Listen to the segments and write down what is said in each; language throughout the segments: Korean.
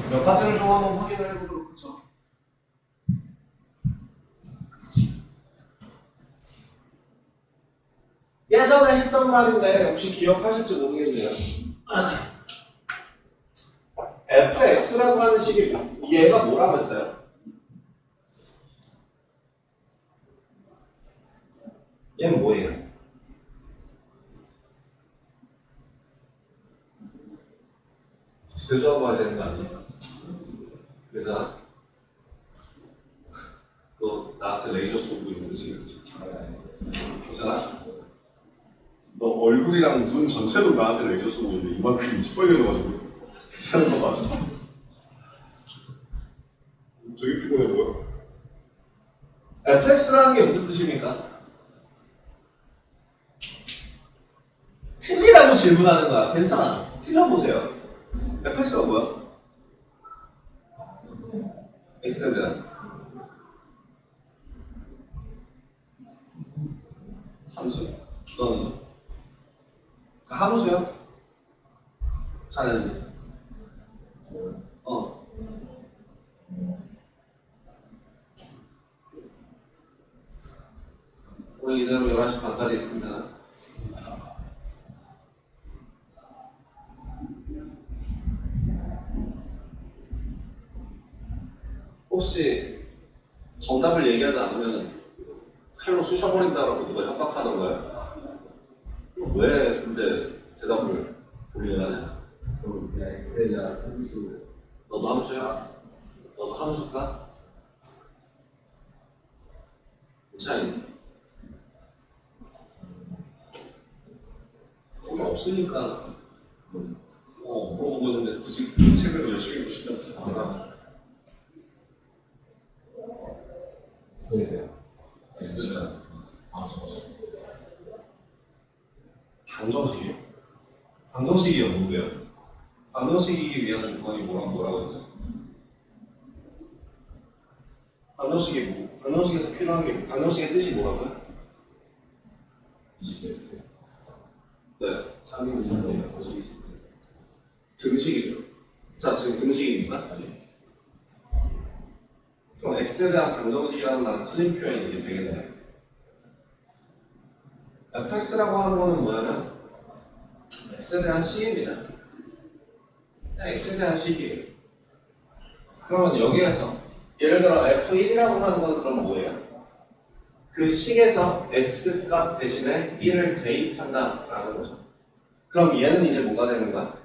몇 가지를 좀 한번 확인을 해보도록 하죠. 예전에 했던 말인데 혹시 기억하실지 모르겠네요. fx라고 하는 식이 얘가 뭐라고 했어요? 얘는 뭐예요? 대조하고 와야 되는 거 아니에요? 그러잖아. 너 나한테 레이저 쏘고 있는 거 지금 괜찮아? 너 얼굴이랑 눈 전체로 나한테 레이저 쏘고 있는데 이만큼 시뻘개져가지고 괜찮은 거 맞아? 되게 피곤해 보여. fx라는 게 무슨 뜻입니까? 틀리라고 질문하는 거야. 괜찮아. 틀려보세요. fx가 뭐야? x에 대한 함수. 너는 함수야? 잘했네. 우리 이대로 11시 반까지 있으면 되나? 혹시 정답을 얘기하지 않으면 칼로 쑤셔버린다라고 누가 협박하던가요? 왜 근데 대답을 본인이 하냐? 그럼 그냥 엑셀이나 함수 너도 함수야? 너도 함수일까? 괜찮니? 거기 없으니까 물어보고 있는데 굳이 그 책을 열심히 보신다고 엑셀이요. X는 방정식이요? 방정식이 뭐예요? 방정식이기 위한 조건이 뭐라고 했죠? 방정식이 뭐? 방정식에서 필요한 게 방정식의 뜻이 뭐라고요? 이시스 네, 상등식이요. 등식이죠. 자, 지금 등식입니까? 그럼 x에 대한 방정식이라는 말은 틀린 표현이 이게 되겠네요. fx라고 하는 거는 뭐냐면 x에 대한 식입니다. 그냥 x에 대한 식이에요. 그러면 여기에서 예를 들어 f1이라고 하는 건 그럼 뭐예요? 그 식에서 x 값 대신에 1을 대입한다라는 거죠. 그럼 얘는 이제 뭐가 되는 거야?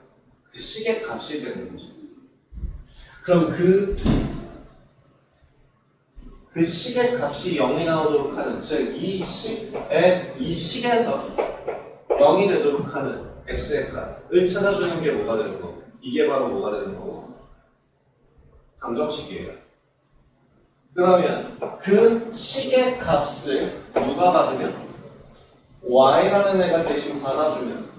그 식의 값이 되는 거죠. 그럼 그 식의 값이 0이 나오도록 하는, 즉 이 식에서 0이 되도록 하는 x의 값을 찾아주는 게 뭐가 되는 거고, 이게 바로 뭐가 되는 거고, 방정식이에요. 그러면 그 식의 값을 누가 받으면? y라는 애가 대신 받아주면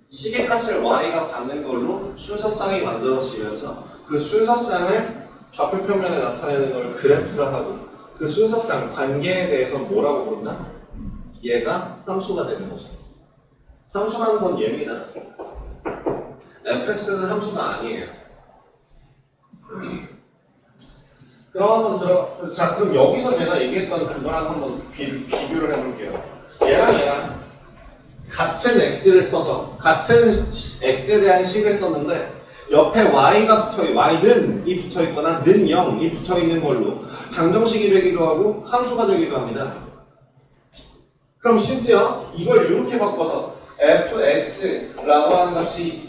식의 값을 y가 받는 걸로 순서쌍이 만들어지면서 그 순서쌍을 좌표평면에 나타내는 걸 그래프라 하고 그 순서쌍 관계에 대해서 뭐라고 부른다? 얘가 함수가 되는 거죠. 함수라는 건 얘입니다. fx는 함수가 아니에요. 그럼 한번 자, 그럼 여기서 제가 얘기했던 그거랑 한번 비교를 해볼게요. 얘랑 같은 x를 써서 같은 x에 대한 식을 썼는데 옆에 y가 y는이 붙어있거나 는 0이 붙어있는 걸로 방정식이 되기도 하고 함수가 되기도 합니다. 그럼 심지어 이걸 이렇게 바꿔서 fx라고 하는 값이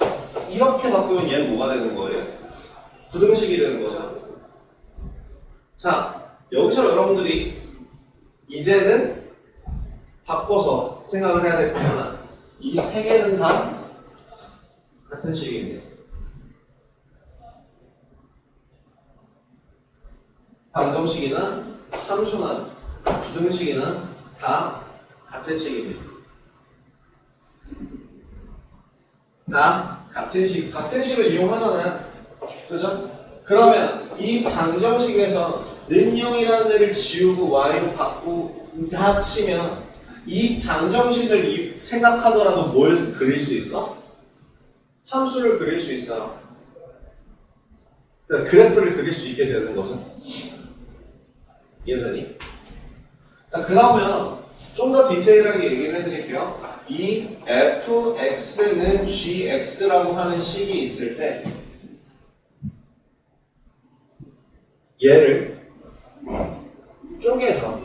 이렇게 바꾸면 얘는 뭐가 되는 거예요? 부등식이 되는 거죠. 자, 여기서 여러분들이 이제는 바꿔서 생각을 해야 될 거잖아. 이 세 개는 다 같은 식입니다. 방정식이나 함수나 부등식이나 다 같은 식입니다. 다 같은 식을 이용하잖아요. 그죠? 그러면 이 방정식에서 는 0이라는 애를 지우고 y로 바꾸다 치면 이 방정식을 생각하더라도 뭘 그릴 수 있어? 함수를 그릴 수 있어요. 그러니까 그래프를 그릴 수 있게 되는 거죠. 이해되니? 자, 그 다음에 좀 더 디테일하게 얘기를 해드릴게요. 이 fx는 gx라고 하는 식이 있을 때 얘를 쪼개서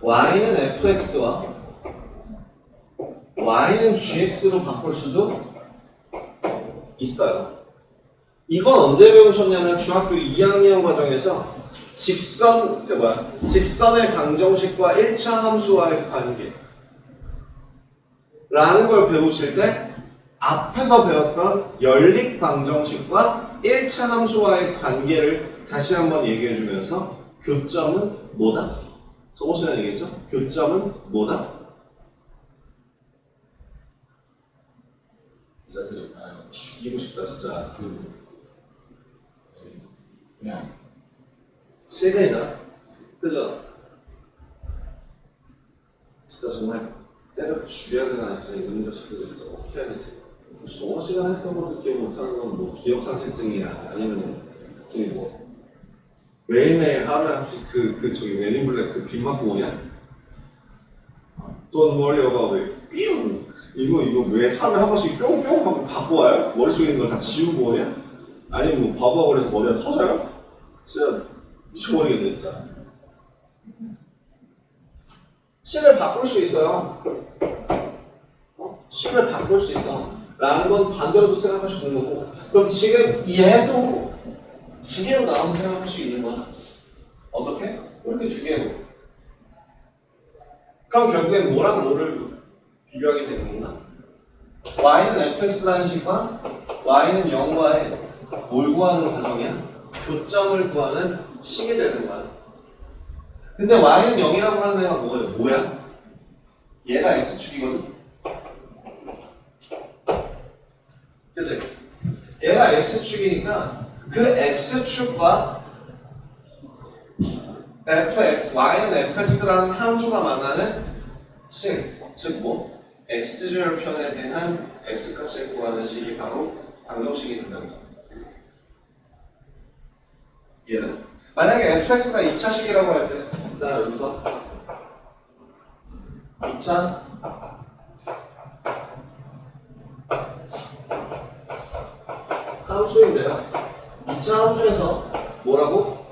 y는 fx와 y는 gx로 바꿀 수도 있어요. 이건 언제 배우셨냐면 중학교 2학년 과정에서 직선의 방정식과 1차 함수와의 관계 라는 걸 배우실 때 앞에서 배웠던 연립 방정식과 1차 함수와의 관계를 다시 한번 얘기해 주면서 교점은 뭐다? 저번 시간에 얘기했죠? 교점은 뭐다? 진짜 그 죽이고 싶다 진짜. 그냥 실근이다. 그죠? 진짜 정말 때려 죽여야 되나 진짜 이런 자식들 진짜 어떻게 해야 되지? 저번 시간에 했던 것도 기억 못하는 건 뭐 기억상실증이야 아니면 저기 뭐 매일매일 하루에 한 번씩 저기 맨인블랙 그 빗 맞고 오냐? Don't worry about it. 뿅! 이거 왜 하루에 한 번씩 뿅뿅 하고 바꿔 와요? 머릿속에 있는 걸 다 지우고 오냐? 아니면 뭐 바보하고 그래서 머리가 터져요? 진짜 미쳐버리겠네 진짜. 식을 바꿀 수 있어요. 식을 바꿀 수 있어. 라는 건 반대로도 생각할 수 있는 거고. 그럼 지금 얘도 두 개로 나눠서 생각할 수 있는 거야. 어떻게? 이렇게 두 개로. 그럼 결국엔 뭐랑 뭐를 비교하게 되는 건가? y는 fx라는 식과 y는 0과의 뭘 구하는 과정이야? 교점을 구하는 식이 되는 거야. 근데 y는 0이라고 하는 애가 뭐예요? 뭐야? 얘가 x축이거든? 그치? 얘가 x축이니까 그 x축과 fx, y는 fx라는 함수가 만나는 식, 즉 뭐? x절편에 대한 x값을 구하는 식이 바로 방정식이 된다는 거야. 얘는 만약에 fx가 2차식이라고 할 때, 자 여기서 2차 함수인데요. 2차 함수에서 뭐라고?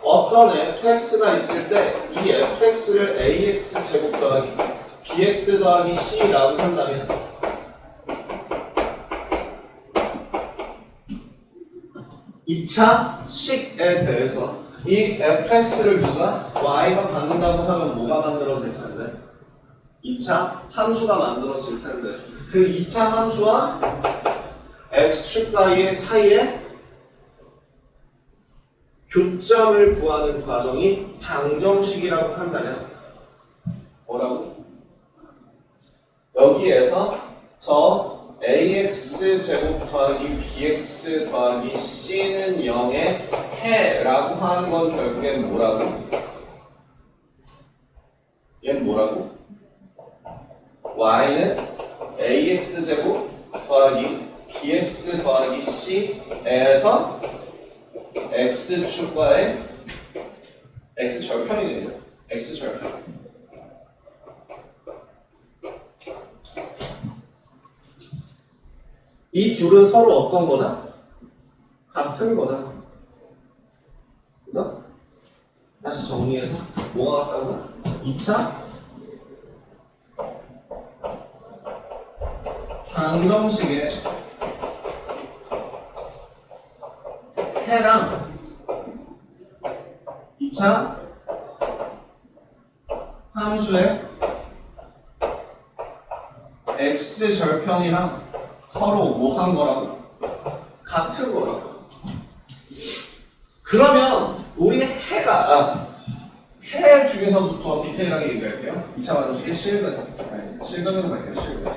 어떤 fx가 있을 때 이 fx를 ax 제곱 더하기 bx 더하기 c라고 한다면 이 차 식에 대해서 이 fx를 누가 y가 받는다고 하면 뭐가 만들어질 텐데? 2차 함수가 만들어질 텐데 그 2차 함수와 x축과의 사이에 교점을 구하는 과정이 방정식이라고 한다면 뭐라고? 여기에서 저 ax 제곱 더하기 bx 더하기 c는 0의 해라고 하는 건 결국엔 뭐라고? 얘는 뭐라고? y는 ax 제곱 더하기 bx 더하기 c에서 x축과의 x절편이네요. x절편. 이 둘은 서로 어떤 거다? 같은 거다. 그죠? 다시 정리해서 뭐가 같다고? 2차 방정식의 해랑 2차 함수의 x절편이랑 서로 뭐 한 거라고? 같은 거라고. 그러면 우리 해 중에서도 더 디테일하게 얘기할게요. 2차 방정식의 실근으로 갈게요. 실근.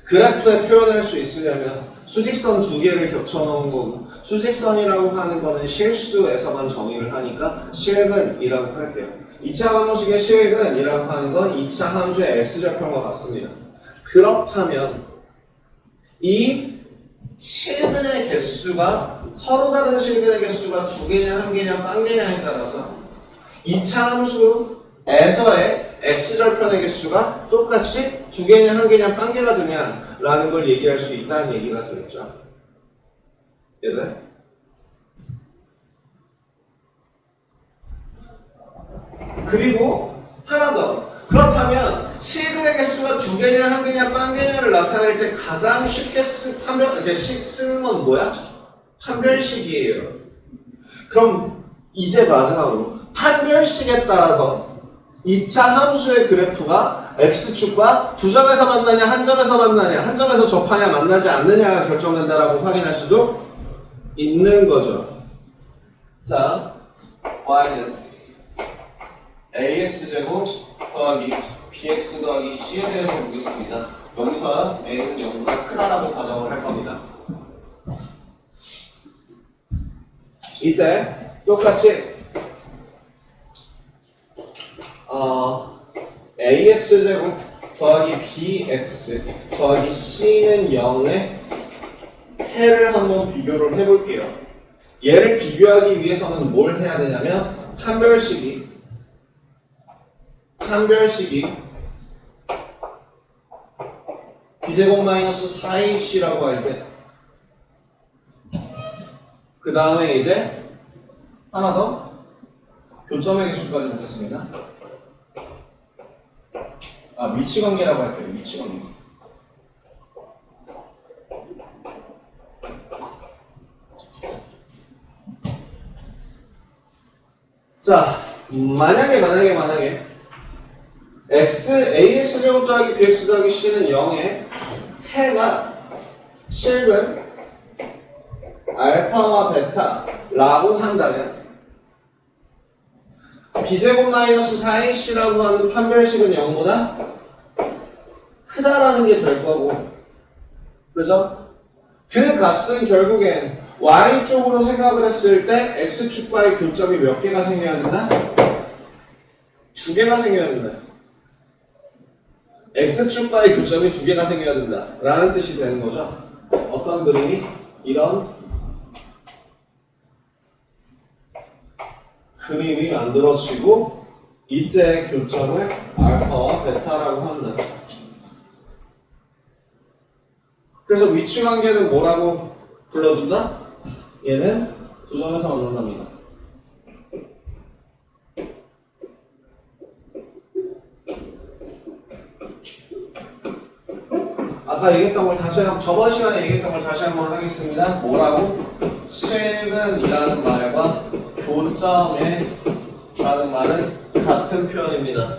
그래프에 표현할 수 있으려면 수직선 두 개를 겹쳐놓은 거고 수직선이라고 하는 거는 실수에서만 정의를 하니까 실근이라고 할게요. 2차 방정식의 실근이라고 하는 건 2차 함수의 x절편과 같습니다. 그렇다면 이 실근의 개수가 서로 다른 실근의 개수가 두 개냐 한 개냐 빵 개냐에 따라서 2차 함수에서의 x절편의 개수가 똑같이 두 개냐 한 개냐 빵 개가 되냐라는 걸 얘기할 수 있다는 얘기가 되겠죠. 얘들 그리고 하나 더. 그렇다면 실근의 개수가 두 개냐 한 개냐 빵 개냐를 나타낼 때 가장 쉽게 쓰는 건 뭐야? 판별식이에요. 그럼 이제 마지막으로 판별식에 따라서 2차 함수의 그래프가 x축과 두 점에서 만나냐 한 점에서 만나냐 한 점에서 접하냐 만나지 않느냐가 결정된다라고 확인할 수도 있는 거죠. 자, y는 ax제곱 더하기 bx 더하기 c에 대해서 보겠습니다. 여기서 a는 0보다 크다라고 가정을 할 겁니다. 이때 똑같이 ax제곱 더하기 bx 더하기 c는 0의 해를 한번 비교를 해볼게요. 얘를 비교하기 위해서는 뭘 해야 되냐면 판별식이 b제곱 마이너스 4ac라고 할 때 그 다음에 이제 하나 더 교점의 개수까지 보겠습니다. 위치관계라고 할게요. 위치관계. 자, 만약에 ax제곱 더하기 bx 더하기 c는 0의 해가 실근 알파와 베타라고 한다면 b제곱 마이너스 4ac라고 하는 판별식은 0보다 크다라는 게 될 거고, 그죠? 그 값은 결국엔 y쪽으로 생각을 했을 때 x축과의 교점이 몇 개가 생겨야 된다? 두 개가 생겨야 된다. x축과의 교점이 두 개가 생겨야 된다 라는 뜻이 되는 거죠. 어떤 그림이? 이런 그림이 만들어지고 이때의 교점을 알파와 베타라고 한다. 그래서 위치관계는 뭐라고 불러준다? 얘는 두 점에서 만난답니다. 아까 얘기했던 걸 저번 시간에 얘기했던 걸 다시 한번 하겠습니다. 뭐라고? 실근이라는 말과 교점에 라는 말은 같은 표현입니다.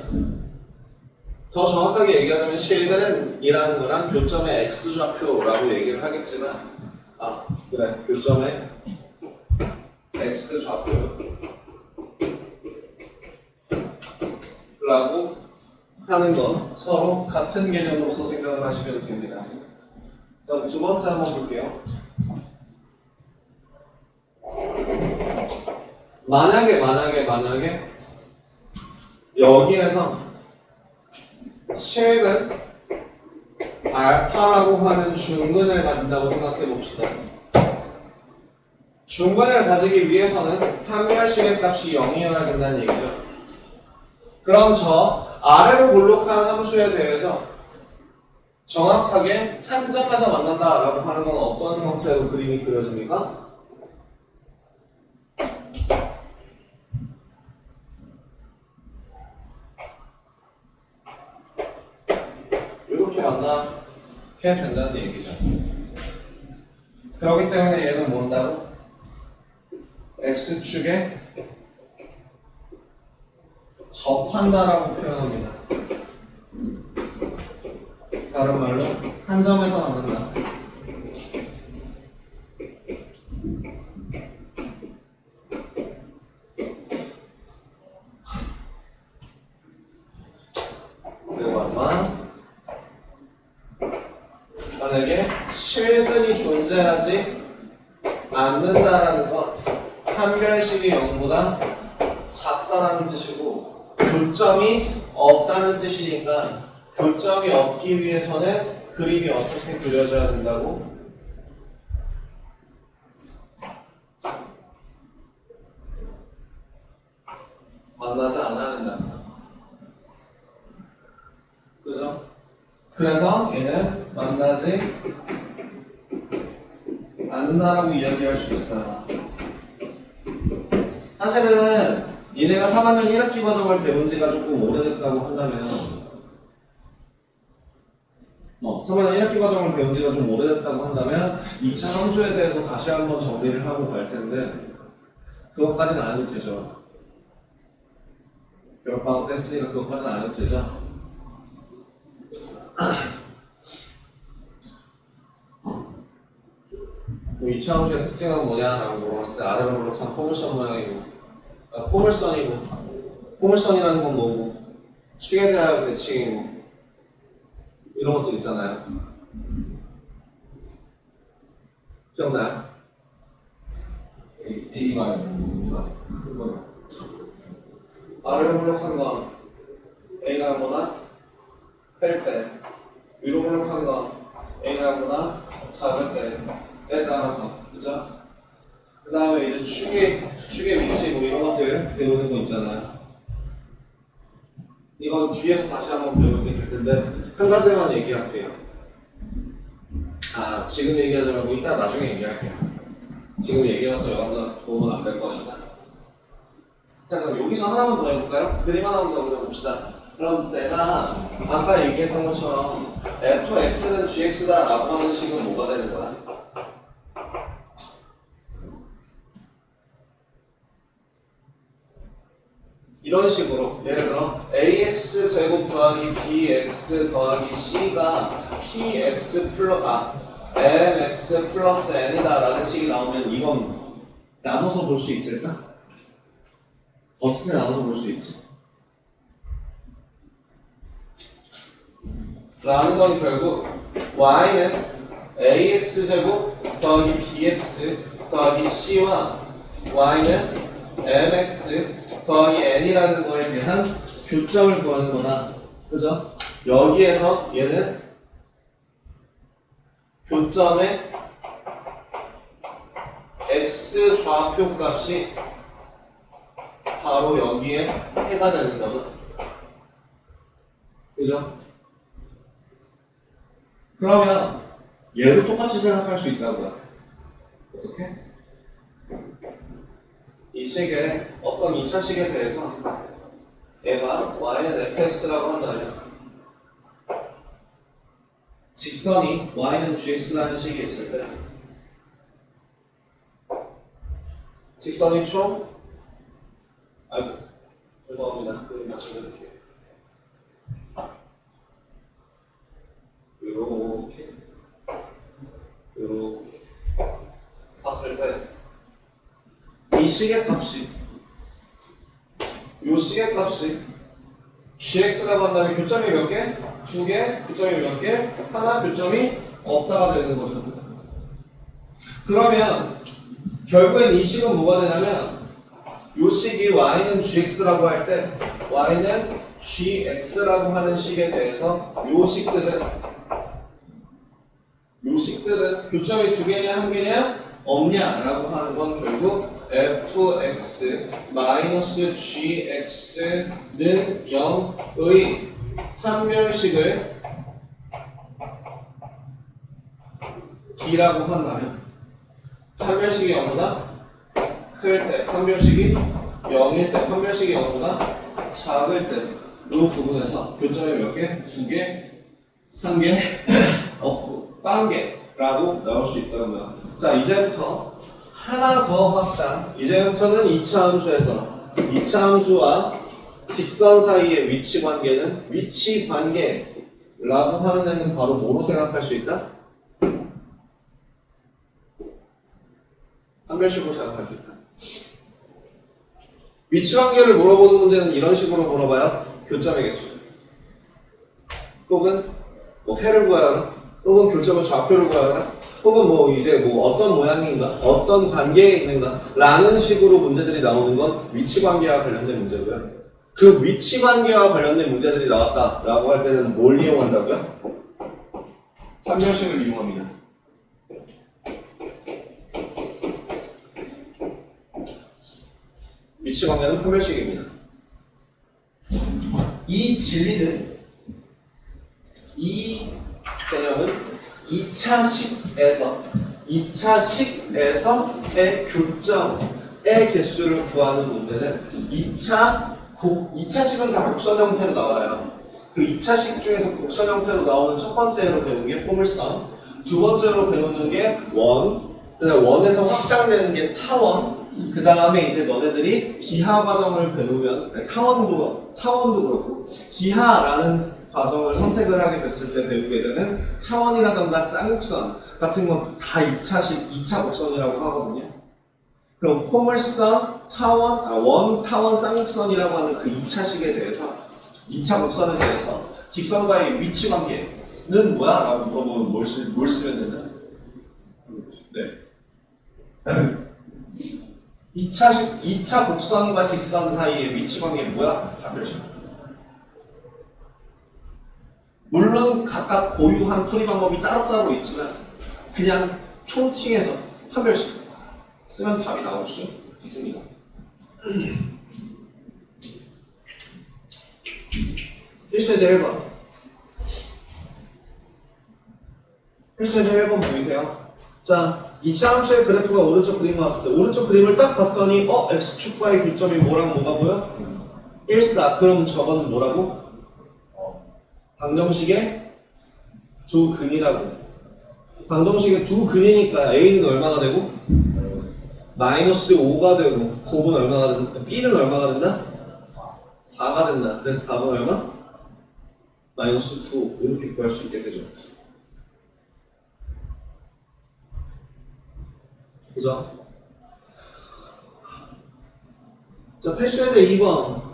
더 정확하게 얘기하자면 실근은 이라는 거랑 교점의 x좌표라고 얘기를 하겠지만 그래, 교점의 x좌표 라고 하는 거 서로 같은 개념으로서 생각을 하시면 됩니다. 그럼 두 번째 한번 볼게요. 만약에 여기에서 실근 알파라고 하는 중근을 가진다고 생각해 봅시다. 중근을 가지기 위해서는 판별식의 값이 0이어야 된다는 얘기죠. 그럼 저 아래로 볼록한 함수에 대해서 정확하게 한 점에서 만난다라고 하는 건 어떤 형태로 그림이 그려집니까? 이렇게 만나게 된다는 얘기죠. 그렇기 때문에 얘는 뭔다고? x축에 접한다라고 표현합니다. 다른 말로 한 점에서 만난다. 그리고 마지막 만약에 실근이 존재하지 않는다라는 건 판별식이 0보다 작다라는 뜻이고 교점이 없다는 뜻이니까 교점이 없기 위해서는 그림이 어떻게 그려져야 된다고? 그래서 얘는 만나지 않는다라고 이야기할 수 있어요. 사실은 니네가 3학년 1학기 과정을 배운 지가 조금 오래됐다고 한다면 3학년 1학기 과정을 배운 지가 좀 오래됐다고 한다면 2차 함수에 대해서 다시 한번 정리를 하고 갈 텐데 그것까지는 안 해도 되죠. 겨울방학 때 했으니까 그것까지는 안 해도 되죠. 뭐 2차 함수의 특징은 뭐냐라고 물어봤을 때 아래로 블록한 포물선 모양이고 포물선이고 포물선이라는 건 뭐고 축에 대하여 대칭이고 이런 것들 있잖아요. 기억나요? A가 큰 거야. 아래로 블록한 건 A가 0보다 클 때, 위로 블록한 건 A가 0보다 작을 때에 따라서, 그죠? 그 다음에 이제 축의 위치 뭐 이런 것들 배우는 거 있잖아요. 이건 뒤에서 다시 한번 배우게 될 텐데 한 가지만 얘기할게요. 지금 얘기하지 말고 이따 나중에 얘기할게요. 지금 얘기해봤자 여러분들 도움은 안 될 거니까. 자, 그럼 여기서 하나만 더 해볼까요? 그림 하나만 더 그려봅시다. 그럼 제가 아까 얘기했던 것처럼 fx는 gx다 라고 하는 식은 뭐가 되는 거야? 이런 식으로 예를 들어 ax 제곱 더하기 bx 더하기 c가 px mx 플러스 n이다 라는 식이 나오면 이건 나눠서 볼 수 있을까? 어떻게 나눠서 볼 수 있지? 라는 건 결국 y는 ax 제곱 더하기 bx 더하기 c와 y는 mx 더하기 n이라는 거에 대한 교점을 구하는 거다. 그죠? 여기에서 얘는 교점의 x 좌표 값이 바로 여기에 해가 되는 거죠. 그죠? 그러면 얘도 똑같이 생각할 수 있다고요. 어떻게? 이 식의 어떤 2차 식에 대해서 얘가 y는 fx라고 한다면 직선이 y는 gx라는 식이 있을 때 직선이 총 죄송합니다. 그림 다시 그릴게요. 요렇게 봤을 때 이 식의 값이 요 식의 값이 gx라고 한다면 교점이 몇 개? 두 개? 교점이 몇 개? 하나 교점이 없다가 되는 거죠. 그러면 결국엔 이 식은 뭐가 되냐면 요 식이 y는 gx라고 할 때 y는 gx라고 하는 식에 대해서 요 식들은 교점이 두 개냐 한 개냐 없냐라고 하는 건 결국 fx 마이너스 gx는 0의 판별식을 d라고 한다면 판별식이 0보다 클 때, 판별식이 0일 때, 판별식이 0보다 작을 때 이 부분에서 교점이 몇 개? 두 개? 한 개? 없고 딴 개라고 나올 수 있다는 거야. 자, 이제부터 하나 더 확장. 이제부터는 2차 함수에서 2차 함수와 직선 사이의 위치 관계는 위치 관계라고 하는 데는 바로 뭐로 생각할 수 있다? 판별식으로 생각할 수 있다. 위치 관계를 물어보는 문제는 이런 식으로 물어봐요. 교점의 개수. 혹은 뭐 해를 구하여라. 혹은 교점의 좌표를 구하여라. 혹은 뭐 이제 뭐 어떤 모양인가, 어떤 관계에 있는가 라는 식으로 문제들이 나오는 건 위치 관계와 관련된 문제고요. 그 위치 관계와 관련된 문제들이 나왔다라고 할 때는 뭘 이용한다고요? 판별식을 이용합니다. 위치 관계는 판별식입니다. 이 진리는 이 2차식에서의 교점의 개수를 구하는 문제는 2차식은 다 곡선 형태로 나와요. 그 2차식 중에서 곡선 형태로 나오는 첫 번째로 배우는 게 포물선, 두 번째로 배우는 게 원, 그다음 원에서 확장되는 게 타원, 그 다음에 이제 너네들이 기하 과정을 배우면 타원도 그렇고 기하라는 과정을 선택을 하게 됐을 때 배우게 되는 타원이라던가 쌍곡선 같은 것도 다 2차 곡선이라고 하거든요. 그럼 포물선, 원, 타원, 쌍곡선이라고 하는 그 2차식에 대해서 2차 곡선에 대해서 직선과의 위치 관계는 뭐야? 라고 물어보면 뭘 쓰면 된다? 네. 2차 곡선과 직선 사이의 위치 관계 뭐야? 판별식. 물론 각각 고유한 풀이 방법이 따로따로 있지만 그냥 총칭해서 판별식 쓰면 답이 나올 수 있습니다. 필수예제 1번. 필수예제 1번 보이세요? 자, 2차 함수의 그래프가 오른쪽 그림과 같을 때 오른쪽 그림을 딱 봤더니 X축과의 교점이 뭐랑 뭐가 보여? 1사. 그럼 저거는 뭐라고? 방정식의 두 근이라고. 방정식의 두 근이니까 A는 얼마가 되고? 마이너스 5가 되고 곱은 얼마가 된다? B는 얼마가 된다? 4가 된다. 그래서 답은 얼마? 마이너스 9 이렇게 구할 수 있게 되죠. 그죠? 자, 필수예제 2번.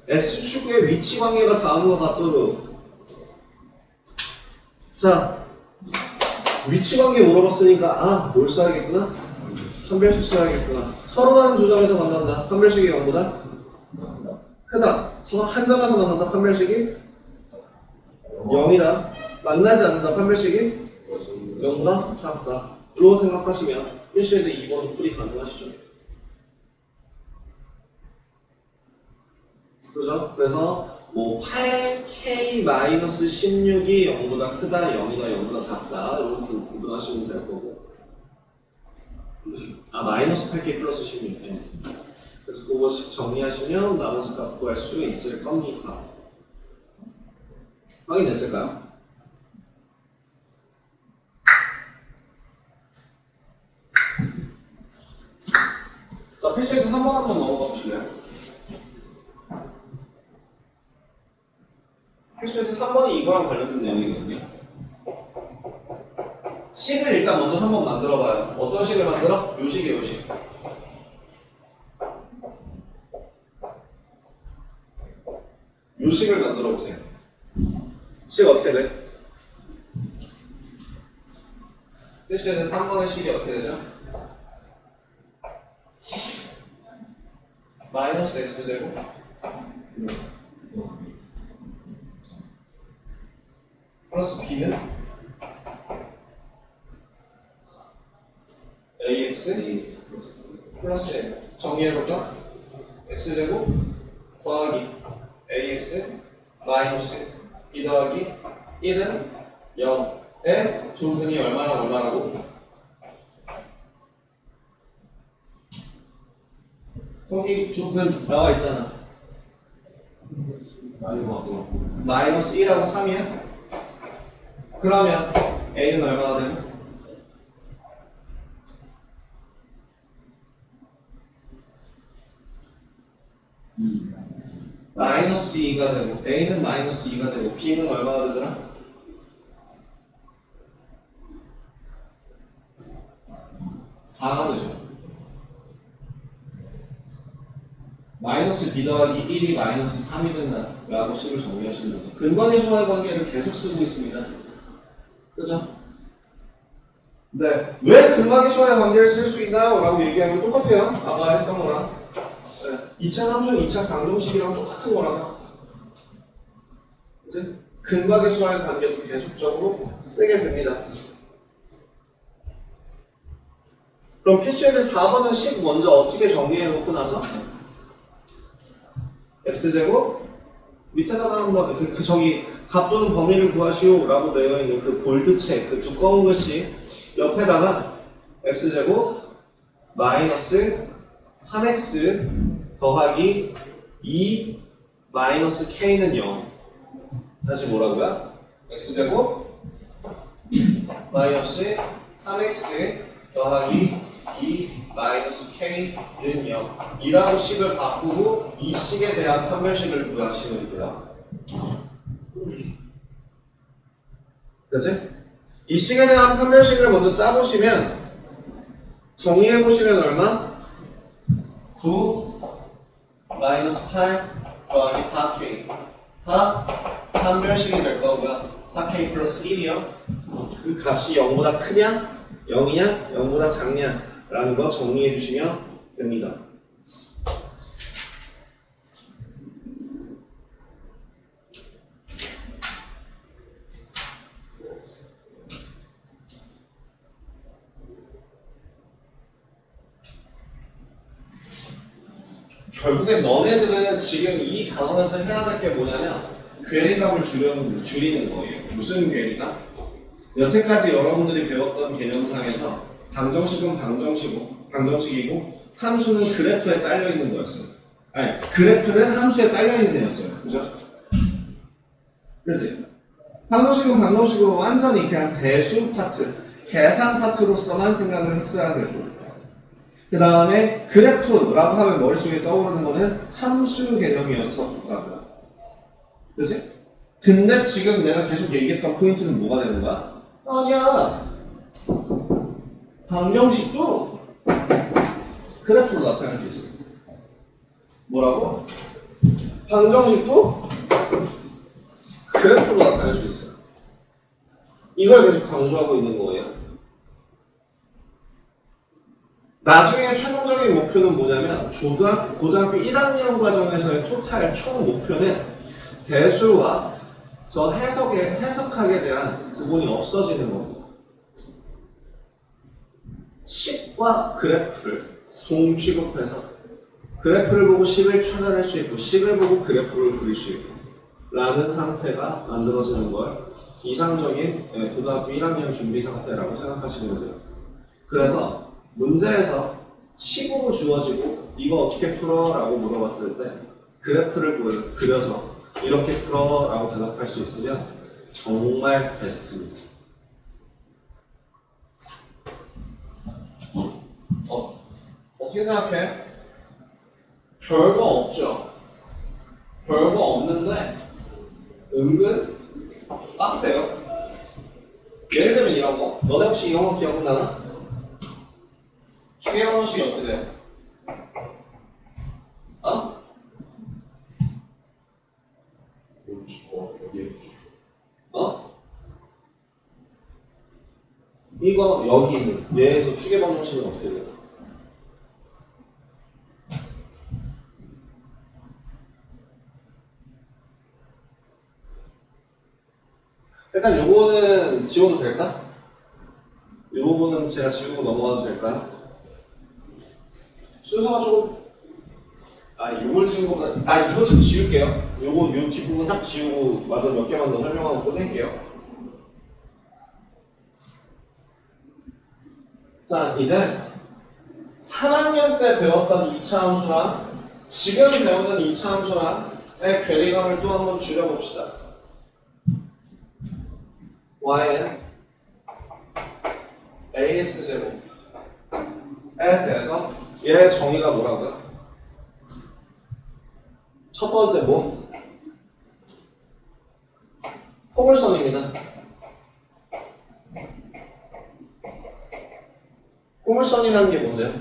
X축의 위치 관계가 다음과 같도록. 자, 위치 관계 물어봤으니까 뭘 써야겠구나? 판별식 써야겠구나. 서로 다른 두 점에서 만난다. 판별식이 0보다 크다. 서로 한 점에서 만난다. 판별식이 0이다. 만나지 않는다. 판별식이 0보다 작다. 로 생각하시면 필수예제 2번 풀이 가능하시죠. 그죠? 그래서 뭐 8K-16이 0보다 크다, 0이다, 0보다 작다 이렇게 구분하시면 될 거고. 마이너스 8K 플러스 16. 네. 그래서 그것씩 정리하시면 나머지 값 구할 수 있을 겁니다. 확인됐을까요? 자, 필수에서 3번 한번 넘어가 보실래요? 필수에서 3번이 이거랑 관련된 내용이거든요. 식을 일단 먼저 한번 만들어봐요. 어떤 식을 만들어? 요식이에요, 요식. 요식을 만들어 보세요. 식 어떻게 돼? 필수에서 3번의 식이 어떻게 되죠? 마이너스 x제곱 플러스 b는 ax 플러스 a. 정리해볼까? x제곱 더하기 ax 마이너스 b 더하기 1은 0의 두 근이 얼마라고? 거기 두 근 나와 있잖아. 마이너스 1하고 3이야? 그러면 a는 얼마가 되나? 마이너스 2가 되고 a는 마이너스 2가 되고 b는 얼마가 되더라? 가 되죠. 마이너스 b 더하기 1이 마이너스 3이 된다 라고 식을 정리하시는 거죠. 근관계 수와의 관계를 계속 쓰고 있습니다. 그죠? 네. 왜 근관계 수와의 관계를 쓸 수 있나요? 라고 얘기하면 똑같아요. 아까 했던 거랑. 네. 2차 함수는 2차 방정식이랑 똑같은 거라서. 이제 근관계 수와의 관계도 계속적으로 쓰게 됩니다. 그럼 필수에서 4번은 식 먼저 어떻게 정리해 놓고 나서 x제곱 밑에다가 한번 저기 값 또는 범위를 구하시오 라고 되어 있는 그 볼드책, 그 두꺼운 글씨 옆에다가 x제곱 마이너스 3x 더하기 2 마이너스 k는 0. 다시 뭐라고요? x제곱 마이너스 3x 더하기 2 마이너스 k는 0 이라고 식을 바꾸고 이 식에 대한 판별식을 구하시면 돼요. 그치? 이 식에 대한 판별식을 먼저 짜보시면 정리해보시면 얼마? 9 마이너스 8 더하기 4k 다 판별식이 될 거고요. 4k 플러스 1이요. 그 값이 0보다 크냐? 0이냐? 0보다 작냐? 라는 거 정리해 주시면 됩니다. 결국엔 너네들은 지금 이 단원에서 해야 될 게 뭐냐면 괴리감을 줄이는 거예요. 무슨 괴리감? 여태까지 여러분들이 배웠던 개념상에서 방정식은 방정식이고 함수는 그래프에 딸려 있는 거였어요. 아니, 그래프는 함수에 딸려 있는 애였어요. 그죠? 그치? 방정식은 방정식으로 완전히 그냥 대수 파트, 계산 파트로서만 생각을 했어야 되고 그 다음에 그래프라고 하면 머릿속에 떠오르는 거는 함수 개념이었었다고요. 그치? 근데 지금 내가 계속 얘기했던 포인트는 뭐가 되는 거야? 아니야. 방정식도 그래프로 나타낼 수 있어. 뭐라고? 방정식도 그래프로 나타낼 수 있어. 이걸 계속 강조하고 있는 거예요. 나중에 최종적인 목표는 뭐냐면 고등학교 1학년 과정에서의 토탈 총 목표는 대수와 저 해석학에 대한 구분이 없어지는 겁니다. 식과 그래프를 동취급해서 그래프를 보고 식을 찾아낼 수 있고 식을 보고 그래프를 그릴 수 있고 라는 상태가 만들어지는 걸 이상적인 고등학교 1학년 준비 상태라고 생각하시면 돼요. 그래서 문제에서 식으로 주어지고 이거 어떻게 풀어? 라고 물어봤을 때 그래프를 그려서 이렇게 풀어 라고 대답할 수 있으면 정말 베스트입니다. 어떻게 생각해? 별거 없죠? 별거 없는데 은근 빡세요. 예를 들면 이런 거. 너네 혹시 이런 거 기억나나? 추계 방정식이 어떻게 돼? 어? 어? 이거 여기 있는 얘에서 추계 방정식은 어떻게 돼? 일단 요거는 지워도 될까? 이 부분은 제가 지우고 넘어가도 될까요? 순서가 조금 요걸 지운 거보다 이거 좀 지울게요. 요 뒷부분 싹 지우고 마저 몇 개만 더 설명하고 끝낼게요. 자, 이제 3학년 때 배웠던 2차 함수랑 지금 배우는 2차 함수랑의 괴리감을 또 한번 줄여봅시다. y는 ax제곱에 대해서 얘 정의가 뭐라고요? 첫 번째 뭐? 포물선입니다. 포물선이라는 게 뭔데요?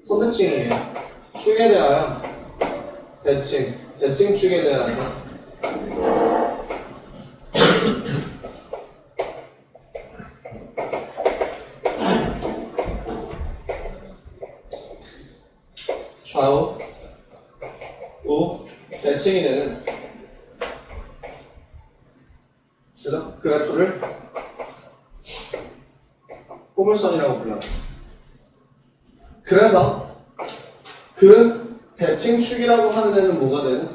선대칭이에요. 축에 대하여 대칭 축에 대하여 좌우 우 대칭이 되는 그래서 그래프를 포물선이라고 불러요. 그래서 그 대칭축이라고 하는 애는 뭐가 되고?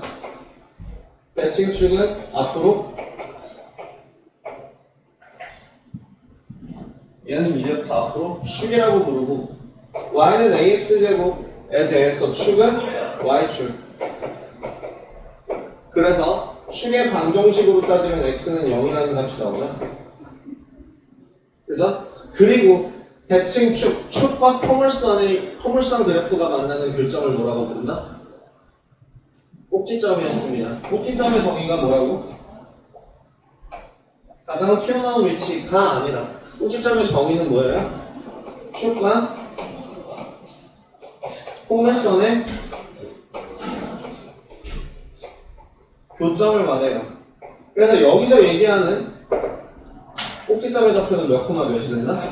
대칭축은 앞으로 얘는 이제부터 앞으로 축이라고 부르고 y는 ax제곱에 대해서 축은 y축. 그래서 축의 방정식으로 따지면 x는 0이라는 값이 나오죠. 그죠? 그리고 대칭축, 축과 포물선 그래프가 만나는 교점을 뭐라고 부른다? 꼭지점이었습니다. 꼭지점의 정의가 뭐라고? 가장 튀어나온 위치가 아니라 꼭지점의 정의는 뭐예요? 축과 포물선의 교점을 말해요. 그래서 여기서 얘기하는 꼭지점의 좌표는 몇 콤마 몇이 된다?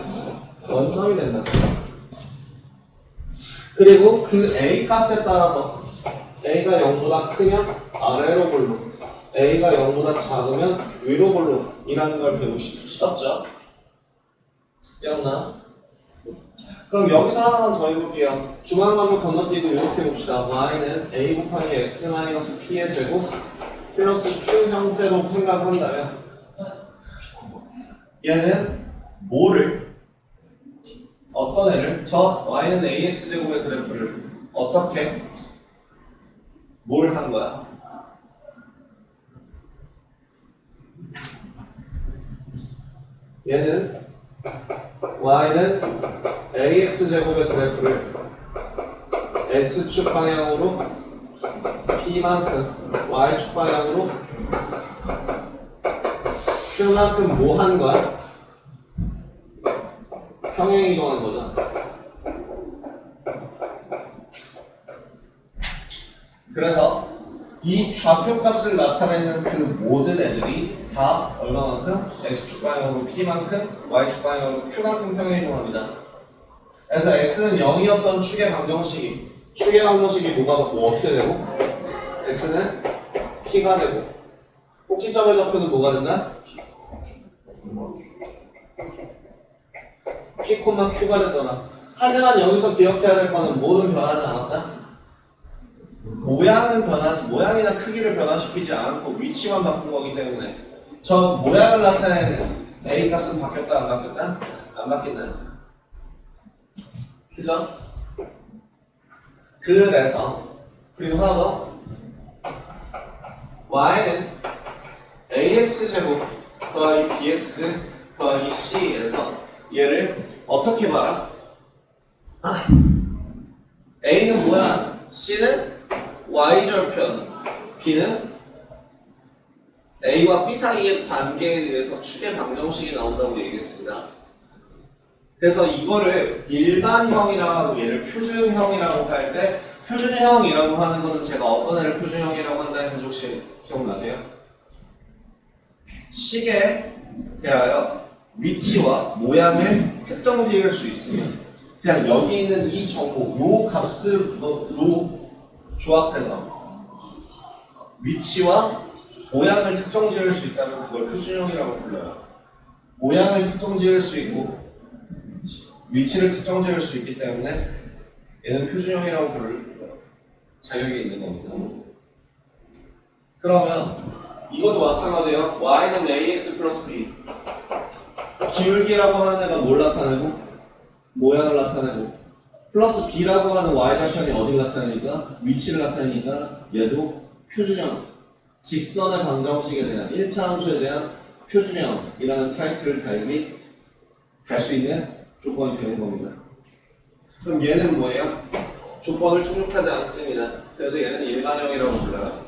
원점이 된다. 그리고 그 a 값에 따라서 a가 0보다 크면 아래로 볼로, a가 0보다 작으면 위로 볼로 이라는 걸 배우셨죠? 기억나? 그럼 여기서 하나만 더 해볼게요. 중앙만을 건너뛰고 이렇게 봅시다. y는 a 곱하기 x-p의 제곱 플러스 q 형태로 생각한다면 얘는 뭐를 어떤 애를 저 y는 ax제곱의 그래프를 어떻게 뭘 한 거야? 얘는 y는 ax제곱의 그래프를 x축 방향으로 p만큼 y축 방향으로 q만큼 뭐 한 거야? 평행 이동한 거죠. 그래서 이 좌표 값을 나타내는 그 모든 애들이 다 얼마만큼? x축 방향으로 p만큼, y축 방향으로 q만큼 평행 이동합니다. 그래서 x는 0이었던 축의 방정식이 뭐 어떻게 되고? x는 p가 되고 꼭지점의 좌표는 뭐가 된다? p, q가 되더라. 하지만 여기서 기억해야 될 거는 뭐는 변하지 않았다? 모양이나 크기를 변화시키지 않고 위치만 바꾼 거기 때문에 저 모양을 나타내는 a 값은 바뀌었다 안 바뀌었다? 안 바뀐다. 그죠? 그래서 그리고 하나 더 y는 ax제곱 더하기 bx 더하기 c에서 얘를 어떻게 봐라? a는 뭐야? c는 y절편, b는 a와 b 사이의 관계에 의해서 축의 방정식이 나온다고 얘기했습니다. 그래서 이거를 일반형이라고 하고 얘를 표준형이라고 할 때 표준형이라고 하는 것은 제가 어떤 애를 표준형이라고 한다 했는지 혹시 기억나세요? 식에 대하여 위치와 모양을 특정 지을 수 있으면 그냥 여기 있는 이 정보, 요 값으로 조합해서 위치와 모양을 특정 지을 수 있다면 그걸 표준형이라고 불러요. 모양을 특정 지을 수 있고 위치를 특정 지을 수 있기 때문에 얘는 표준형이라고 부를 자격이 있는 겁니다. 그러면 이것도 마찬가지예요. y는 ax 플러스 b 기울기라고 하는 애가 뭘 나타내고 모양을 나타내고 플러스 b라고 하는 y절편이 어디를 나타내니까 위치를 나타내니까 얘도 표준형 직선의 방정식에 대한 1차 함수에 대한 표준형이라는 타이틀을 달 수 있는 조건이 되는 겁니다. 그럼 얘는 뭐예요? 조건을 충족하지 않습니다. 그래서 얘는 일반형이라고 불러요.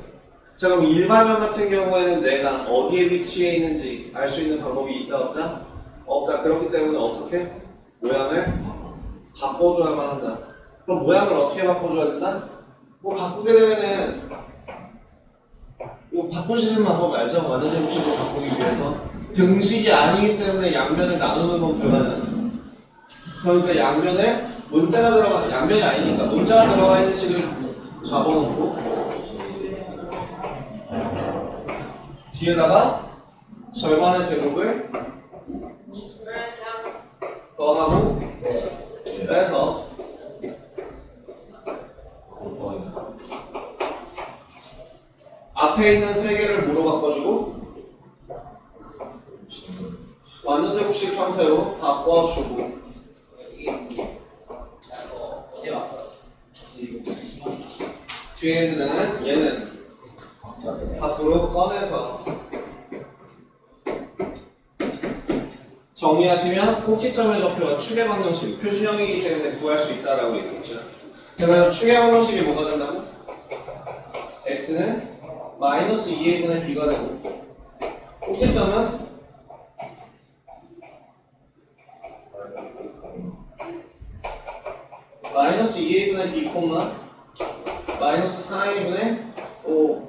자, 그럼 일반형 같은 경우에는 내가 어디에 위치해 있는지 알 수 있는 방법이 있다 없다? 없다. 그렇기 때문에 어떻게? 모양을 바꿔줘야만 한다. 그럼 모양을 어떻게 바꿔줘야 된다? 뭐 바꾸게 되면은 이거 바꾸시는 방법 알죠? 완전 제곱식으로 바꾸기 위해서 등식이 아니기 때문에 양면을 나누는 건 불가능하다. 그러니까 양면에 문자가 들어가서 양면이 아니니까 문자가 들어가 있는 식을 잡아놓고 뒤에다가 절반의 제곱을 더하고 빼서 앞에 있는 세 개를 무로 바꿔주고 완전 제곱식 형태로 바꿔주고 이제 왔어. 뒤에 있는 얘는 밖으로 꺼내서 정리하시면 꼭지점의 좌표가 축의 방정식 표준형이기 때문에 구할 수 있다라고 얘기했죠. 제가 축의 방정식이 뭐가 된다고? x는 마이너스 2a분의 b가 되고 꼭지점은 마이너스 2a분의 b 콤마 마이너스 4a분의 5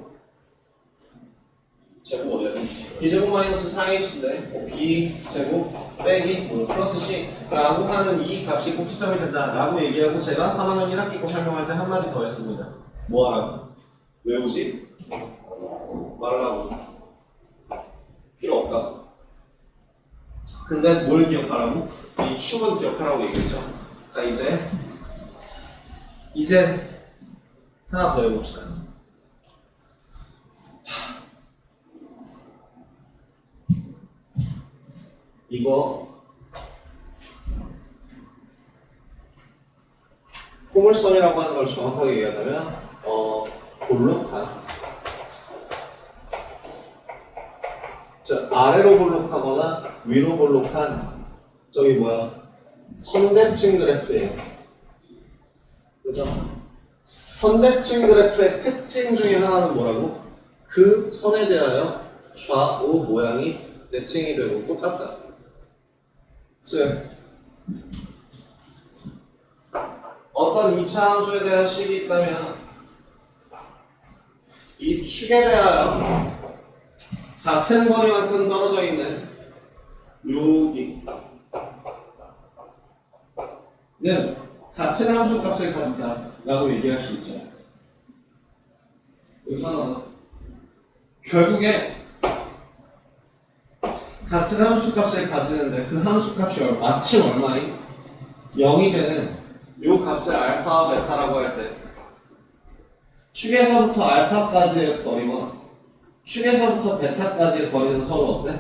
제곱 어디야? b제곱 마이너스 4ac인데 b제곱 빼기 플러스 c 라고 하는 이 값이 꼭지점이 된다 라고 얘기하고 제가 3학년 1학기 거 설명할 때 한마디 더 했습니다. 뭐 하라고? 외우지? 말라고 필요 없다. 근데 뭘 기억하라고? 이 축은 기억하라고 얘기했죠. 자 이제 하나 더 해봅시다. 이거 포물선이라고 하는 걸 정확하게 얘기하자면 볼록한 아래로 볼록하거나 위로 볼록한 저기 뭐야 선대칭 그래프예요. 그죠? 선대칭 그래프의 특징 중에 하나는 뭐라고? 그 선에 대하여 좌우 모양이 대칭이 되고 똑같다. 즉 어떤 2차 함수에 대한 식이 있다면 이 축에 대하여 같은 거리만큼 떨어져 있는 여기는 같은 함수 값을 가진다 라고 얘기할 수 있죠. 여기서 하나 더. 결국에 같은 함수 값을 가지는데 그 함수 값이 마침 얼마인? 0이 되는 요 값을 알파와 베타라고 할 때 축에서부터 알파까지의 거리와 축에서부터 베타까지의 거리는 서로 어때?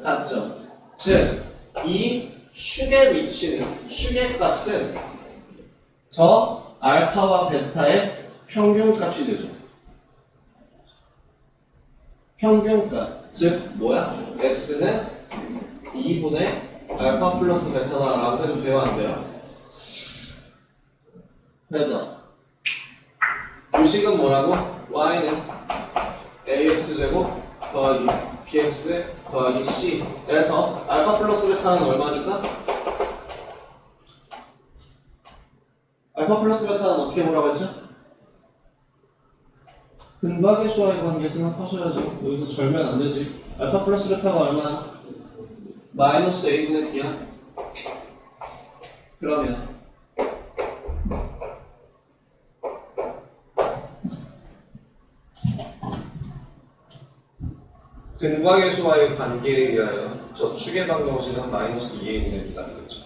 같죠. 즉, 이 축의 위치는 축의 값은 저 알파와 베타의 평균값이 되죠. 평균값. 즉 뭐야? x는 2분의 알파 플러스 베타다 라고 해도 돼요? 안 돼요? 되죠? 이 식은 뭐라고? y는 ax제곱 더하기 bx 더하기 c 그래서 알파 플러스 베타는 얼마니까? 알파 플러스 베타는 어떻게 보라고 했죠? 근박의 수와의 관계 생각하셔야죠. 여기서 절면 안 되지. 알파 플러스 베타가 얼마야? 마이너스 a분의 b야. 그러면 근박의 수와의 관계에 의하여 저 축의 방정식은 마이너스 2a분의 b가 되겠죠.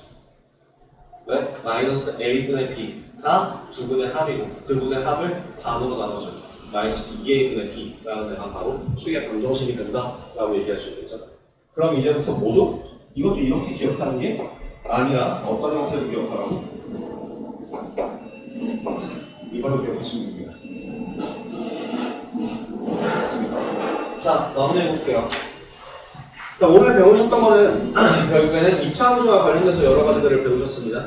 왜? 마이너스 a분의 b가 두 분의 합이고 두 분의 합을 반으로 나눠줘. 마이너스 2a분의 b라는 애가 바로 축의 방정식이 된다라고 얘기할 수 있겠죠. 그럼 이제부터 모두 이것도 이렇게 기억하는 게 아니라 어떤 형태로 기억하라고? 이걸로 기억하시면 됩니다. 됐습니다. 자, 마무리해볼게요. 자, 오늘 배우셨던 거는 결국에는 2차 함수와 관련돼서 여러 가지들을 배우셨습니다.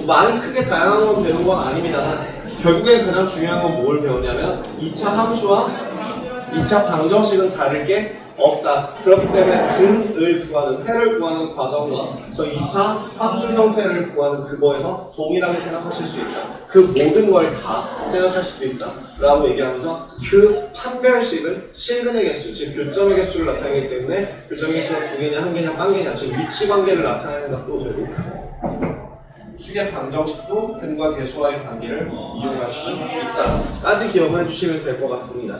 많이 크게 다양한 건 배운 건 아닙니다만 결국엔 가장 중요한 건 뭘 배우냐면 2차 함수와 2차 방정식은 다를 게 없다. 그렇기 때문에 근을 구하는, 해를 구하는 과정과 저 2차 함수 형태를 구하는 그거에서 동일하게 생각하실 수 있다. 그 모든 걸 다 생각할 수도 있다. 라고 얘기하면서 그 판별식은 실근의 개수, 즉 교점의 개수를 나타내기 때문에 교점의 개수가 두 개냐, 한 개냐, 만 개냐, 즉 위치 관계를 나타내는 것도 되고 축의 방정식도 근과 개수와의 관계를 이용할 수 있다. 까지 기억을 해주시면 될 것 같습니다.